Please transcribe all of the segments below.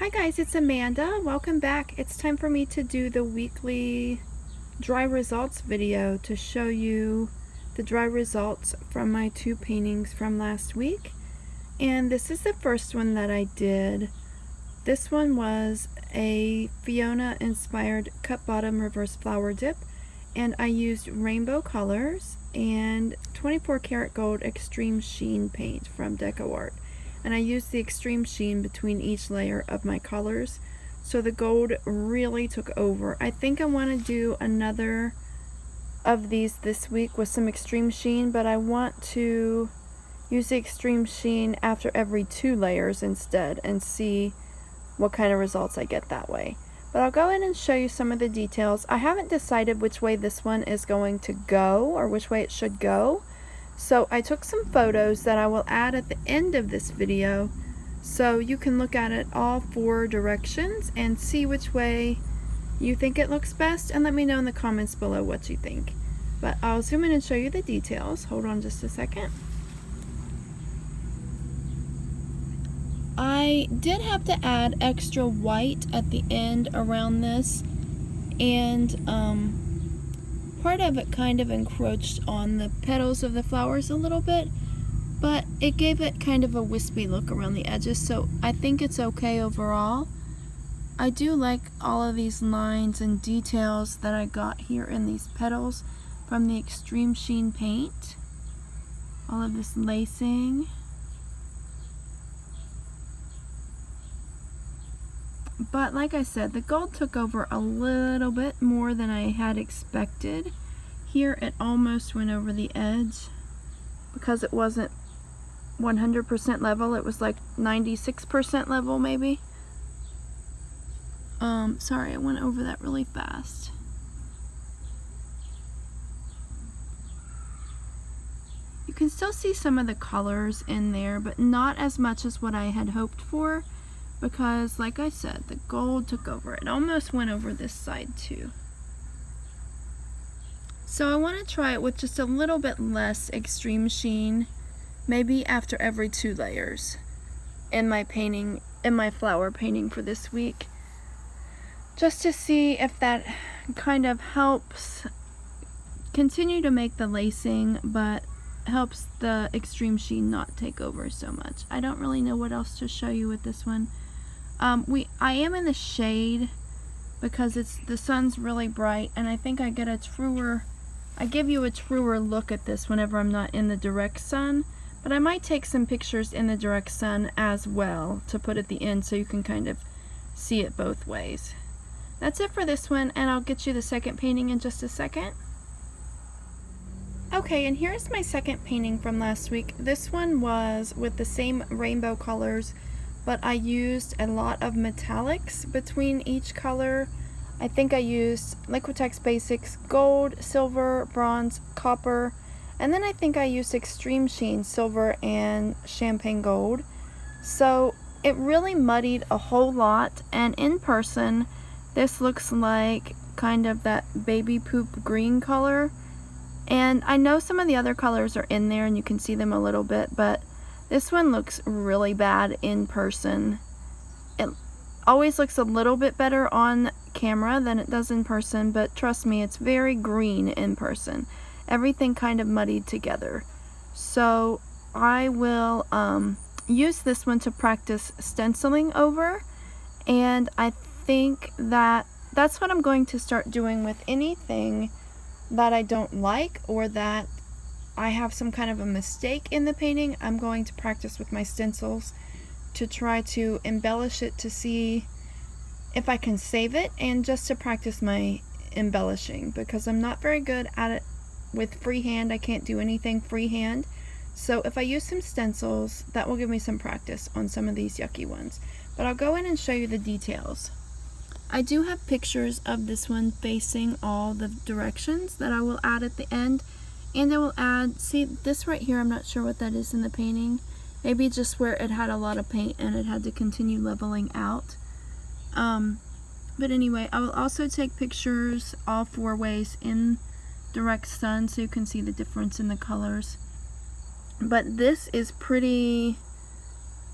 Hi guys, it's Amanda. Welcome back. It's time for me to do the weekly dry results video to show you the dry results from my two paintings from last week. And this is the first one that I did. This one was a Fiona inspired cut bottom reverse flower dip, and I used rainbow colors and 24 karat gold extreme sheen paint from DecoArt. And I used the extreme sheen between each layer of my colors, so the gold really took over. I think I want to do another of these this week with some extreme sheen, but I want to use the extreme sheen after every 2 layers instead and see what kind of results I get that way. But I'll go in and show you some of the details. I haven't decided which way this one is going to go or which way it should go. So I took some photos that I will add at the end of this video so you can look at it all 4 directions and see which way you think it looks best, and let me know in the comments below what you think. But I'll zoom in and show you the details. Hold on just a second. I did have to add extra white at the end around this, and part of it kind of encroached on the petals of the flowers a little bit, but it gave it kind of a wispy look around the edges, so I think it's okay overall. I do like all of these lines and details that I got here in these petals from the extreme sheen paint. All of this lacing. But like I said, the gold took over a little bit more than I had expected. Here it almost went over the edge because it wasn't 100% level. It was like 96% level maybe. Sorry, I went over that really fast. You can still see some of the colors in there, but not as much as what I had hoped for, because like I said, the gold took over. It almost went over this side too. So I want to try it with just a little bit less extreme sheen, maybe after every 2 layers in my painting, in my flower painting for this week, just to see if that kind of helps continue to make the lacing, but helps the extreme sheen not take over so much. I don't really know what else to show you with this one. I am in the shade because the sun's really bright, and I think I give you a truer look at this whenever I'm not in the direct sun, but I might take some pictures in the direct sun as well to put at the end so you can kind of see it both ways. That's it for this one, and I'll get you the second painting in just a second. Okay, and here's my second painting from last week. This one was with the same rainbow colors, but I used a lot of metallics between each color. I think I used Liquitex Basics Gold, Silver, Bronze, Copper, and then I think I used Extreme Sheen Silver and Champagne Gold. So it really muddied a whole lot, and in person this looks like kind of that baby poop green color. And I know some of the other colors are in there and you can see them a little bit, but this one looks really bad in person. It always looks a little bit better on camera than it does in person, but trust me, it's very green in person. Everything kind of muddied together. So I will use this one to practice stenciling over, and I think that's what I'm going to start doing with anything that I don't like or that I have some kind of a mistake in the painting. I'm going to practice with my stencils to try to embellish it to see if I can save it, and just to practice my embellishing, because I'm not very good at it with freehand. I can't do anything freehand. So if I use some stencils, that will give me some practice on some of these yucky ones. But I'll go in and show you the details. I do have pictures of this one facing all the directions that I will add at the end. And I will add, see this right here, I'm not sure what that is in the painting. Maybe just where it had a lot of paint and it had to continue leveling out. But anyway, I will also take pictures all 4 ways in direct sun so you can see the difference in the colors. But this is pretty,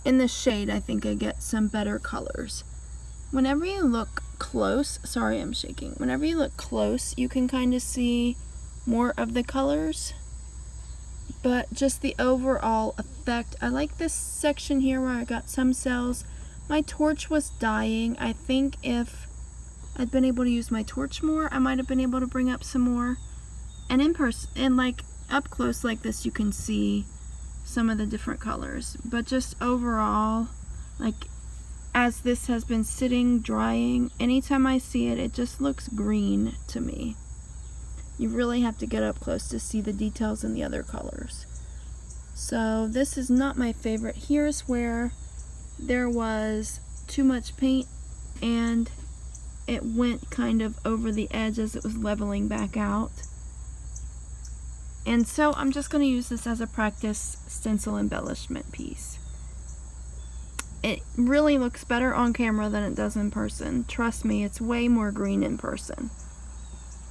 in the shade I think I get some better colors. Whenever you look close, sorry I'm shaking, whenever you look close, you can kind of see more of the colors, but just the overall effect. I like this section here where I got some cells. My torch was dying. I think if I'd been able to use my torch more, I might have been able to bring up some more. And in person, and like up close like this, you can see some of the different colors, but just overall, like as this has been sitting drying, anytime I see it, it just looks green to me. You really have to get up close to see the details in the other colors. So this is not my favorite. Here's where there was too much paint and it went kind of over the edge as it was leveling back out. And so I'm just going to use this as a practice stencil embellishment piece. It really looks better on camera than it does in person. Trust me, it's way more green in person.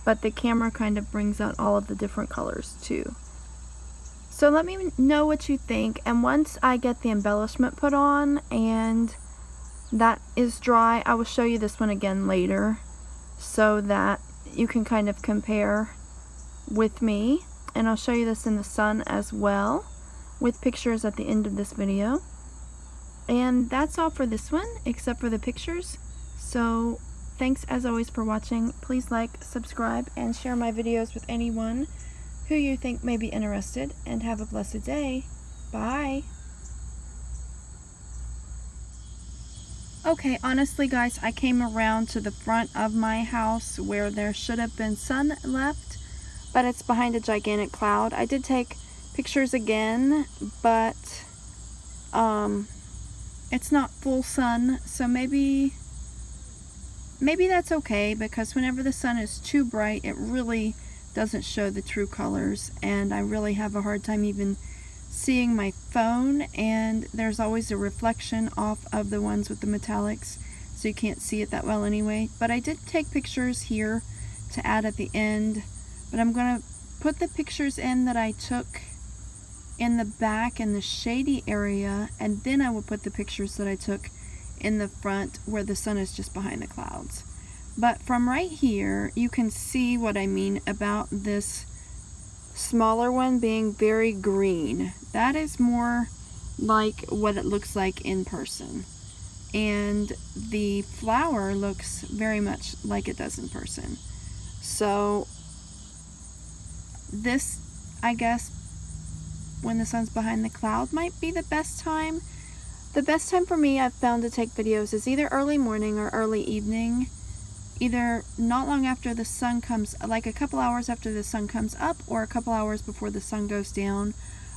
But the camera kind of brings out all of the different colors too. So let me know what you think, and once I get the embellishment put on and that is dry, I will show you this one again later so that you can kind of compare with me. And I'll show you this in the sun as well with pictures at the end of this video. And that's all for this one, except for the pictures. So thanks as always for watching. Please like, subscribe, and share my videos with anyone who you think may be interested. And have a blessed day. Bye. Okay, honestly guys, I came around to the front of my house where there should have been sun left, but it's behind a gigantic cloud. I did take pictures again, but it's not full sun, so maybe that's okay, because whenever the sun is too bright, it really doesn't show the true colors, and I really have a hard time even seeing my phone, and there's always a reflection off of the ones with the metallics, so you can't see it that well anyway. But I did take pictures here to add at the end, but I'm going to put the pictures in that I took in the back in the shady area, and then I will put the pictures that I took in the front where the sun is just behind the clouds. But from right here you can see what I mean about this smaller one being very green. That is more like what it looks like in person, and the flower looks very much like it does in person. So this, I guess, when the sun's behind the cloud might be the best time. The best time for me, I've found, to take videos is either early morning or early evening. Either not long after the sun comes, like a couple hours after the sun comes up, or a couple hours before the sun goes down.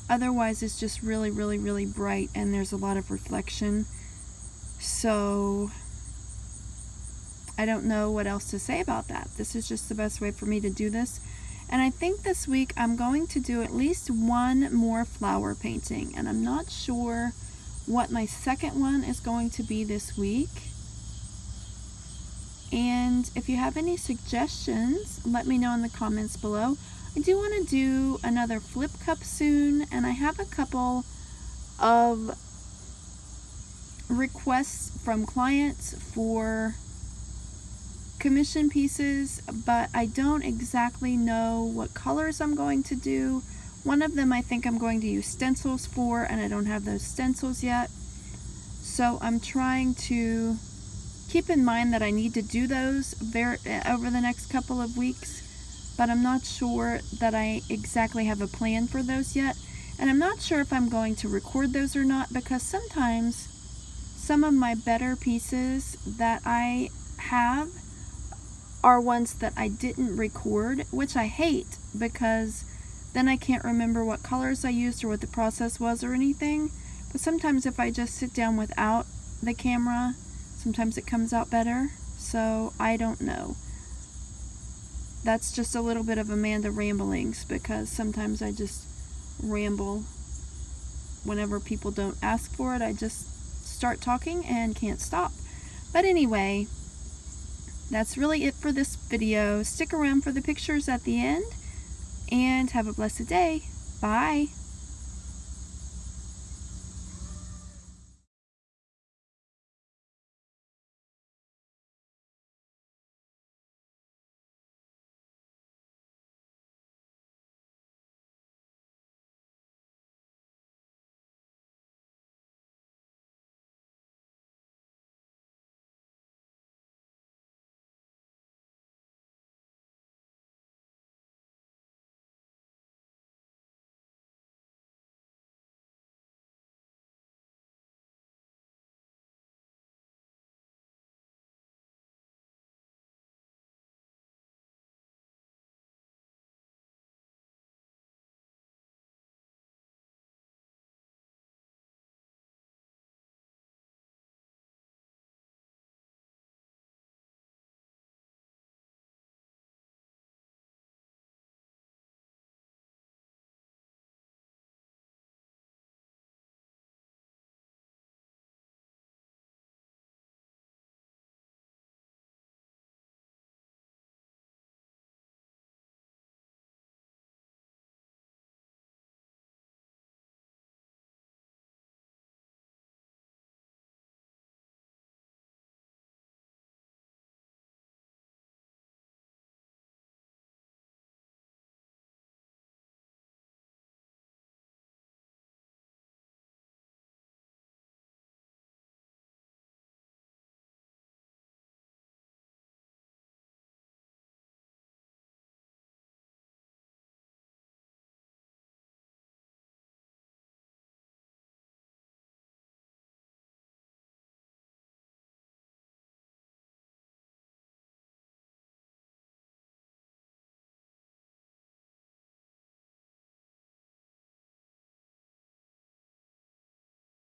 Otherwise it's just really, really, really bright and there's a lot of reflection. So I don't know what else to say about that. This is just the best way for me to do this. And I think this week I'm going to do at least one more flower painting, and I'm not sure what my second one is going to be this week. And if you have any suggestions, let me know in the comments below. I do want to do another flip cup soon, and I have a couple of requests from clients for commission pieces, but I don't exactly know what colors I'm going to do. One of them I think I'm going to use stencils for, and I don't have those stencils yet. So I'm trying to keep in mind that I need to do those over the next couple of weeks, but I'm not sure that I exactly have a plan for those yet. And I'm not sure if I'm going to record those or not, because sometimes some of my better pieces that I have are ones that I didn't record, which I hate, because then I can't remember what colors I used or what the process was or anything. But sometimes if I just sit down without the camera, sometimes it comes out better. So I don't know. That's just a little bit of Amanda ramblings, because sometimes I just ramble whenever people don't ask for it. I just start talking and can't stop. But anyway, that's really it for this video. Stick around for the pictures at the end, and have a blessed day. Bye.